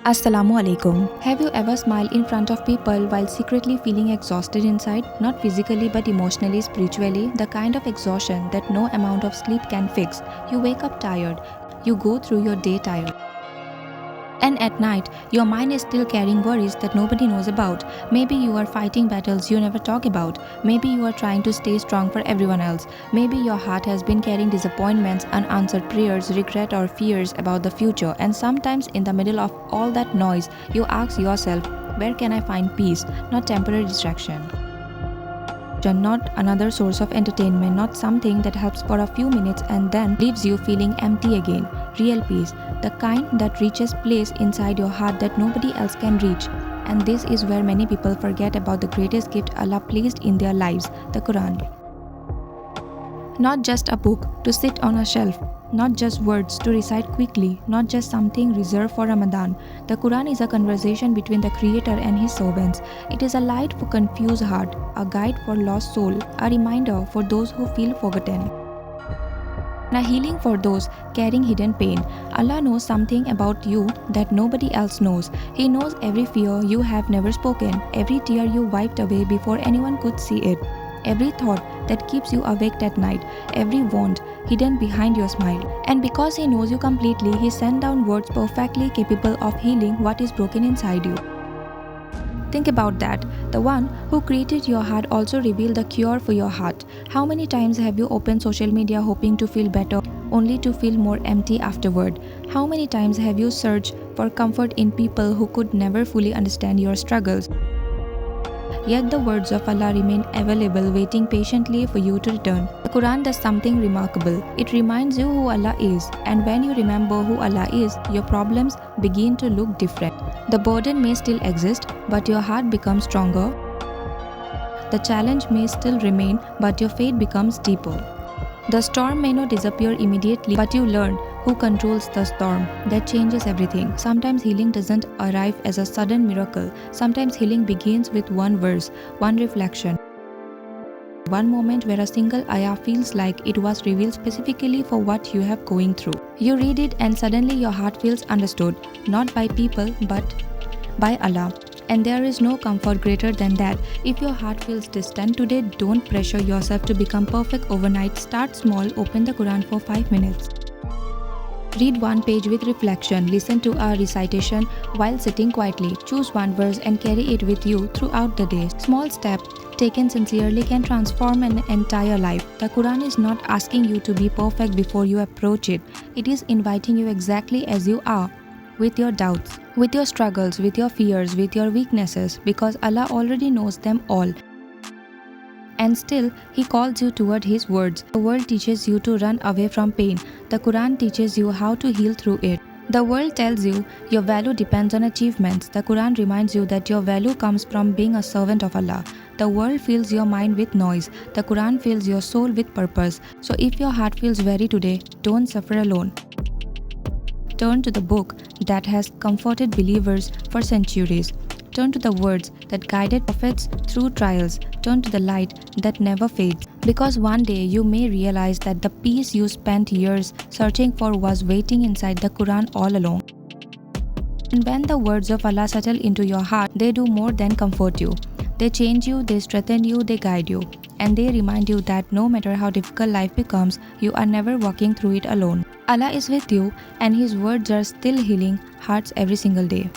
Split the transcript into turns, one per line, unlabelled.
Assalamu alaikum. Have you ever smiled in front of people while secretly feeling exhausted inside? Not physically but emotionally, spiritually, the kind of exhaustion that no amount of sleep can fix. You wake up tired. You go through your day tired. And at night, your mind is still carrying worries that nobody knows about. Maybe you are fighting battles you never talk about. Maybe you are trying to stay strong for everyone else. Maybe your heart has been carrying disappointments, unanswered prayers, regret, or fears about the future. And sometimes, in the middle of all that noise, you ask yourself, where can I find peace, not temporary distraction? Not another source of entertainment, not something that helps for a few minutes and then leaves you feeling empty again. Real peace, the kind that reaches place inside your heart that nobody else can reach. And this is where many people forget about the greatest gift Allah placed in their lives, the Quran. Not just a book to sit on a shelf, not just words to recite quickly, not just something reserved for Ramadan. The Quran is a conversation between the Creator and His servants. It is a light for confused heart, a guide for lost soul, a reminder for those who feel forgotten, and a healing for those carrying hidden pain. Allah knows something about you that nobody else knows. He knows every fear you have never spoken, every tear you wiped away before anyone could see it, every thought that keeps you awake at night, every wound hidden behind your smile. And because He knows you completely, He sent down words perfectly capable of healing what is broken inside you. Think about that. The one who created your heart also revealed the cure for your heart. How many times have you opened social media hoping to feel better, only to feel more empty afterward? How many times have you searched for comfort in people who could never fully understand your struggles? Yet the words of Allah remain available, waiting patiently for you to return. The Quran does something remarkable. It reminds you who Allah is, and when you remember who Allah is, your problems begin to look different. The burden may still exist, but your heart becomes stronger. The challenge may still remain, but your faith becomes deeper. The storm may not disappear immediately, but you learn who controls the storm. That changes everything. Sometimes healing doesn't arrive as a sudden miracle. Sometimes healing begins with one verse, one reflection, one moment where a single ayah feels like it was revealed specifically for what you have going through. You read it and suddenly your heart feels understood, not by people but by Allah. And there is no comfort greater than that. If your heart feels distant today, don't pressure yourself to become perfect overnight. Start small, open the Quran for 5 minutes. Read one page with reflection, listen to a recitation while sitting quietly. Choose one verse and carry it with you throughout the day. Small step taken sincerely can transform an entire life. The Quran is not asking you to be perfect before you approach it. It is inviting you exactly as you are, with your doubts, with your struggles, with your fears, with your weaknesses, because Allah already knows them all. And still, He calls you toward His words. The world teaches you to run away from pain. The Quran teaches you how to heal through it. The world tells you your value depends on achievements. The Quran reminds you that your value comes from being a servant of Allah. The world fills your mind with noise. The Quran fills your soul with purpose. So if your heart feels weary today, don't suffer alone. Turn to the book that has comforted believers for centuries. Turn to the words that guided prophets through trials. Turn to the light that never fades. Because one day you may realize that the peace you spent years searching for was waiting inside the Quran all along. And when the words of Allah settle into your heart, they do more than comfort you. They change you, they strengthen you, they guide you. And they remind you that no matter how difficult life becomes, you are never walking through it alone. Allah is with you, and His words are still healing hearts every single day.